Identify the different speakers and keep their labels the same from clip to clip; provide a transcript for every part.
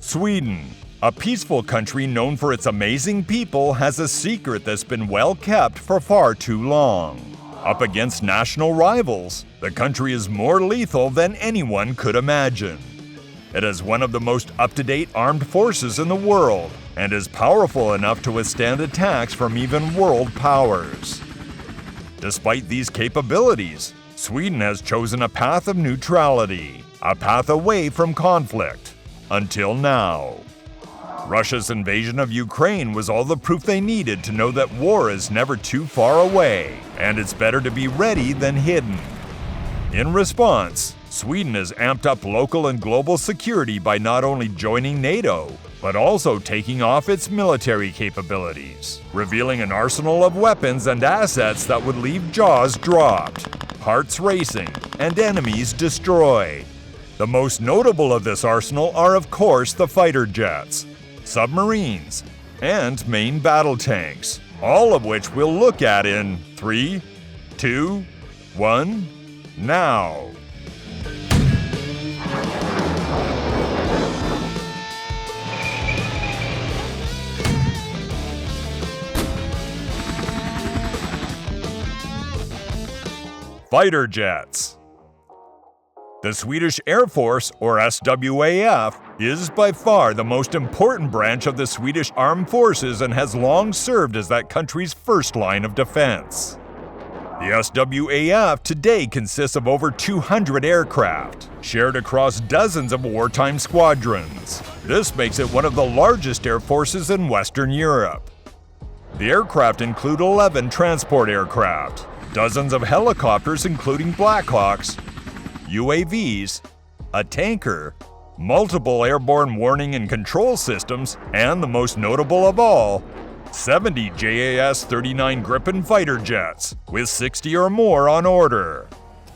Speaker 1: Sweden, a peaceful country known for its amazing people, has a secret that's been well kept for far too long. Up against national rivals, the country is more lethal than anyone could imagine. It is one of the most up-to-date armed forces in the world and is powerful enough to withstand attacks from even world powers. Despite these capabilities, Sweden has chosen a path of neutrality, a path away from conflict, until now. Russia's invasion of Ukraine was all the proof they needed to know that war is never too far away, and it's better to be ready than hidden. In response, Sweden has amped up local and global security by not only joining NATO, but also taking off its military capabilities, revealing an arsenal of weapons and assets that would leave jaws dropped, hearts racing, and enemies destroyed. The most notable of this arsenal are, of course, the fighter jets, submarines, and main battle tanks, all of which we'll look at in 3, 2, 1, now. Fighter jets. The Swedish Air Force, or SWAF, is by far the most important branch of the Swedish Armed Forces and has long served as that country's first line of defense. The SWAF today consists of over 200 aircraft, shared across dozens of wartime squadrons. This makes it one of the largest air forces in Western Europe. The aircraft include 11 transport aircraft, dozens of helicopters including Blackhawks, UAVs, a tanker, multiple airborne warning and control systems, and the most notable of all, 70 JAS-39 Gripen fighter jets, with 60 or more on order.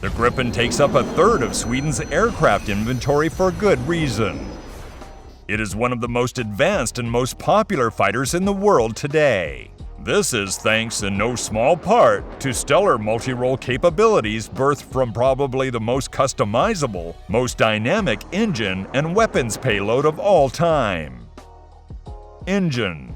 Speaker 1: The Gripen takes up a third of Sweden's aircraft inventory for good reason. It is one of the most advanced and most popular fighters in the world today. This is thanks in no small part to stellar multi-role capabilities birthed from probably the most customizable, most dynamic engine and weapons payload of all time. Engine.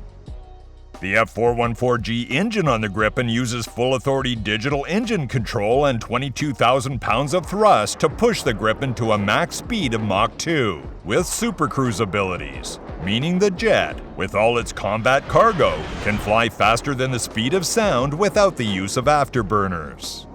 Speaker 1: The F414G engine on the Gripen uses full authority digital engine control and 22,000 pounds of thrust to push the Gripen to a max speed of Mach 2, with supercruise abilities, meaning the jet, with all its combat cargo, can fly faster than the speed of sound without the use of afterburners.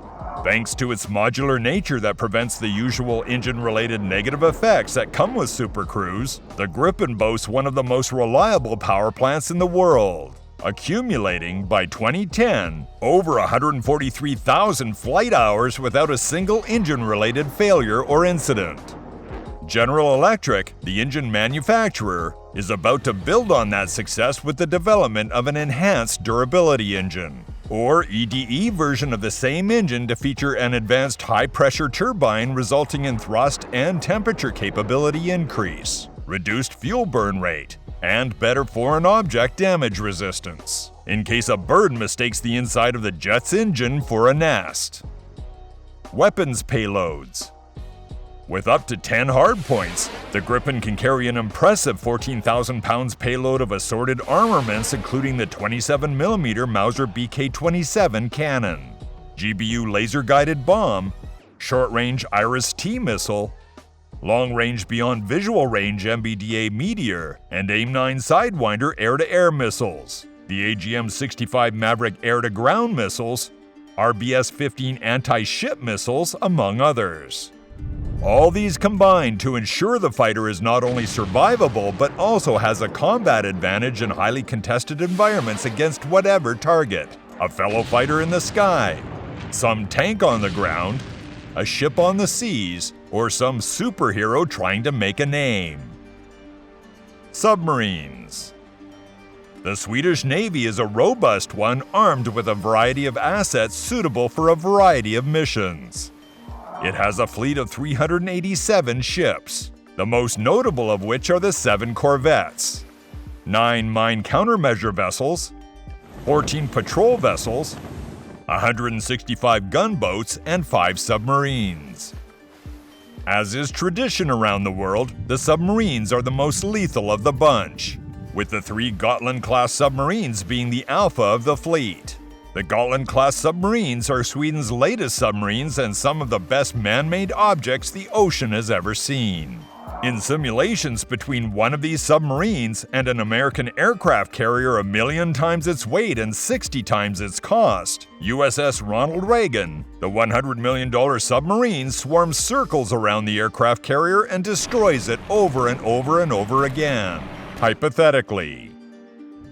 Speaker 1: Thanks to its modular nature that prevents the usual engine-related negative effects that come with supercruise, the Gripen boasts one of the most reliable power plants in the world, accumulating, by 2010, over 143,000 flight hours without a single engine-related failure or incident. General Electric, the engine manufacturer, is about to build on that success with the development of an enhanced durability engine, or EDE version of the same engine to feature an advanced high-pressure turbine resulting in thrust and temperature capability increase, reduced fuel burn rate, and better foreign object damage resistance, in case a bird mistakes the inside of the jet's engine for a nest. Weapons payloads. With up to 10 hardpoints, the Gripen can carry an impressive 14,000 pounds payload of assorted armaments including the 27mm Mauser BK-27 cannon, GBU laser-guided bomb, short-range Iris-T missile, long-range beyond visual range MBDA Meteor, and AIM-9 Sidewinder air-to-air missiles, the AGM-65 Maverick air-to-ground missiles, RBS-15 anti-ship missiles, among others. All these combine to ensure the fighter is not only survivable but also has a combat advantage in highly contested environments against whatever target, a fellow fighter in the sky, some tank on the ground, a ship on the seas, or some superhero trying to make a name. Submarines. The Swedish Navy is a robust one armed with a variety of assets suitable for a variety of missions. It has a fleet of 387 ships, the most notable of which are the 7 corvettes, 9 mine countermeasure vessels, 14 patrol vessels, 165 gunboats, and 5 submarines. As is tradition around the world, the submarines are the most lethal of the bunch, with the 3 Gotland-class submarines being the alpha of the fleet. The Gotland-class submarines are Sweden's latest submarines and some of the best man-made objects the ocean has ever seen. In simulations between one of these submarines and an American aircraft carrier 1,000,000 times its weight and 60 times its cost, USS Ronald Reagan, the $100 million submarine, swarms circles around the aircraft carrier and destroys it over and over and over again, hypothetically.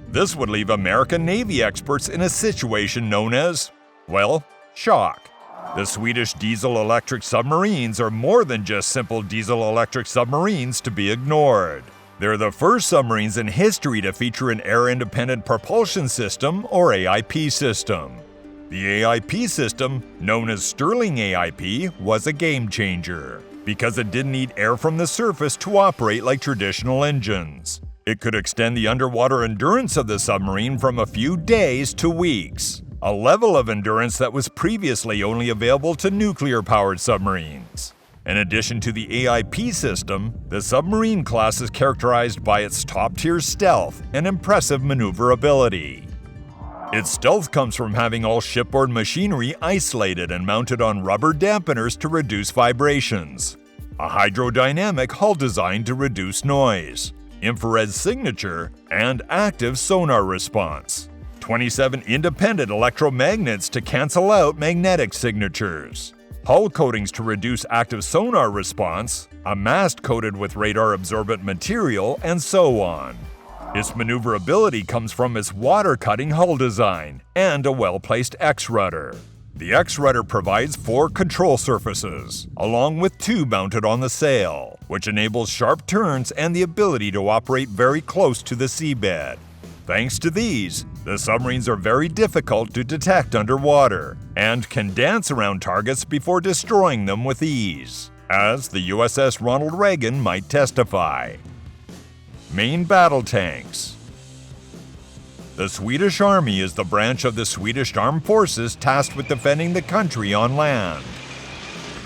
Speaker 1: This would leave American Navy experts in a situation known as, well, shock. The Swedish diesel-electric submarines are more than just simple diesel-electric submarines to be ignored. They're the first submarines in history to feature an air-independent propulsion system, or AIP system. The AIP system, known as Stirling AIP, was a game-changer, because it didn't need air from the surface to operate like traditional engines. It could extend the underwater endurance of the submarine from a few days to weeks, a level of endurance that was previously only available to nuclear-powered submarines. In addition to the AIP system, the submarine class is characterized by its top-tier stealth and impressive maneuverability. Its stealth comes from having all shipboard machinery isolated and mounted on rubber dampeners to reduce vibrations, a hydrodynamic hull design to reduce noise, infrared signature, and active sonar response. 27 independent electromagnets to cancel out magnetic signatures, hull coatings to reduce active sonar response, a mast coated with radar-absorbent material, and so on. Its maneuverability comes from its water-cutting hull design and a well-placed X-rudder. The X-rudder provides 4 control surfaces, along with 2 mounted on the sail, which enables sharp turns and the ability to operate very close to the seabed. Thanks to these, the submarines are very difficult to detect underwater and can dance around targets before destroying them with ease, as the USS Ronald Reagan might testify. Main battle tanks. The Swedish Army is the branch of the Swedish Armed Forces tasked with defending the country on land.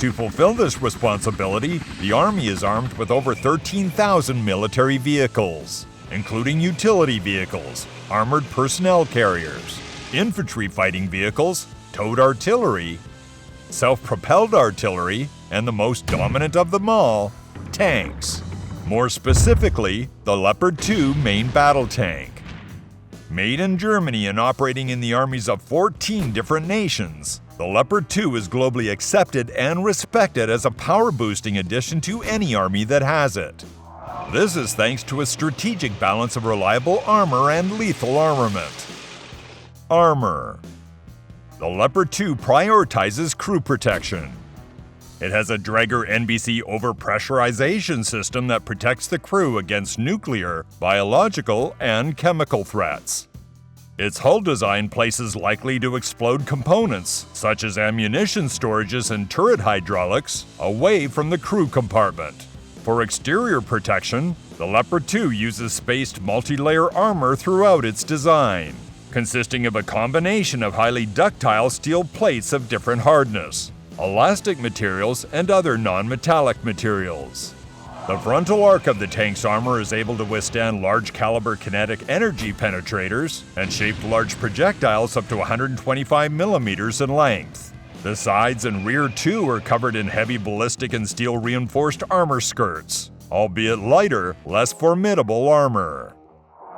Speaker 1: To fulfill this responsibility, the Army is armed with over 13,000 military vehicles, including utility vehicles, armored personnel carriers, infantry fighting vehicles, towed artillery, self-propelled artillery, and the most dominant of them all, tanks. More specifically, the Leopard 2 main battle tank. Made in Germany and operating in the armies of 14 different nations, the Leopard 2 is globally accepted and respected as a power-boosting addition to any army that has it. This is thanks to a strategic balance of reliable armor and lethal armament. Armor. The Leopard 2 prioritizes crew protection. It has a Draeger NBC overpressurization system that protects the crew against nuclear, biological, and chemical threats. Its hull design places likely to explode components, such as ammunition storages and turret hydraulics, away from the crew compartment. For exterior protection, the Leopard 2 uses spaced multi-layer armor throughout its design, consisting of a combination of highly ductile steel plates of different hardness, elastic materials, and other non-metallic materials. The frontal arc of the tank's armor is able to withstand large-caliber kinetic energy penetrators and shape large projectiles up to 125 millimeters in length. The sides and rear too are covered in heavy ballistic and steel-reinforced armor skirts, albeit lighter, less formidable armor.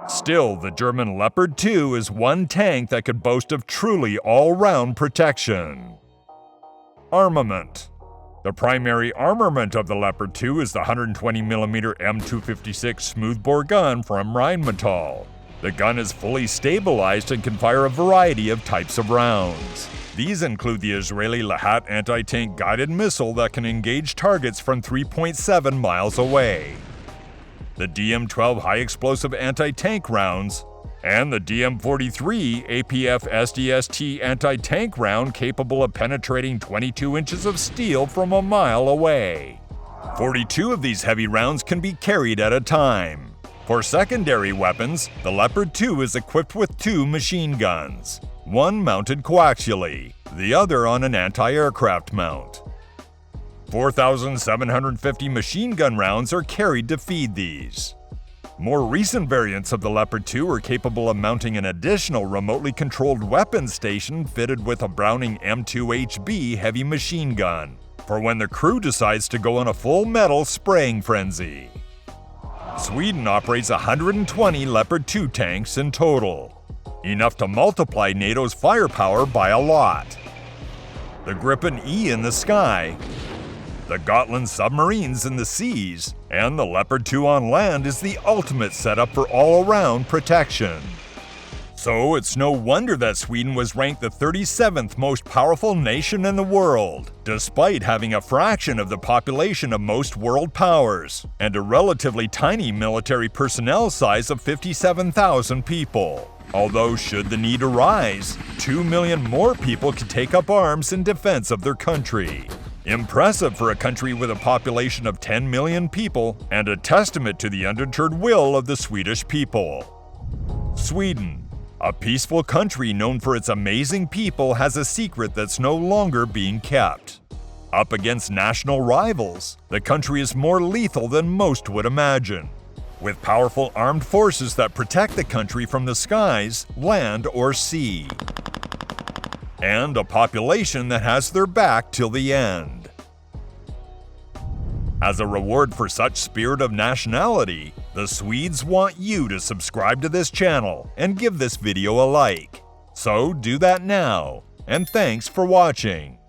Speaker 1: Still, the German Leopard 2 is one tank that could boast of truly all-round protection. Armament. The primary armament of the Leopard 2 is the 120mm M256 smoothbore gun from Rheinmetall. The gun is fully stabilized and can fire a variety of types of rounds. These include the Israeli Lahat anti-tank guided missile that can engage targets from 3.7 miles away, the DM-12 high-explosive anti-tank rounds, and the DM-43 APF SDST anti-tank round capable of penetrating 22 inches of steel from a mile away. 42 of these heavy rounds can be carried at a time. For secondary weapons, the Leopard 2 is equipped with 2 machine guns, one mounted coaxially, the other on an anti-aircraft mount. 4,750 machine gun rounds are carried to feed these. More recent variants of the Leopard 2 are capable of mounting an additional remotely controlled weapons station fitted with a Browning M2HB heavy machine gun, for when the crew decides to go on a full metal spraying frenzy. Sweden operates 120 Leopard 2 tanks in total, enough to multiply NATO's firepower by a lot. The Gripen E in the sky, the Gotland submarines in the seas, and the Leopard 2 on land is the ultimate setup for all-around protection. So it's no wonder that Sweden was ranked the 37th most powerful nation in the world, despite having a fraction of the population of most world powers, and a relatively tiny military personnel size of 57,000 people. Although should the need arise, 2 million more people could take up arms in defense of their country. Impressive for a country with a population of 10 million people, and a testament to the undeterred will of the Swedish people. Sweden, a peaceful country known for its amazing people, has a secret that's no longer being kept. Up against national rivals, the country is more lethal than most would imagine, with powerful armed forces that protect the country from the skies, land, or sea, and a population that has their back till the end. As a reward for such spirit of nationality, the Swedes want you to subscribe to this channel and give this video a like. So do that now, and thanks for watching.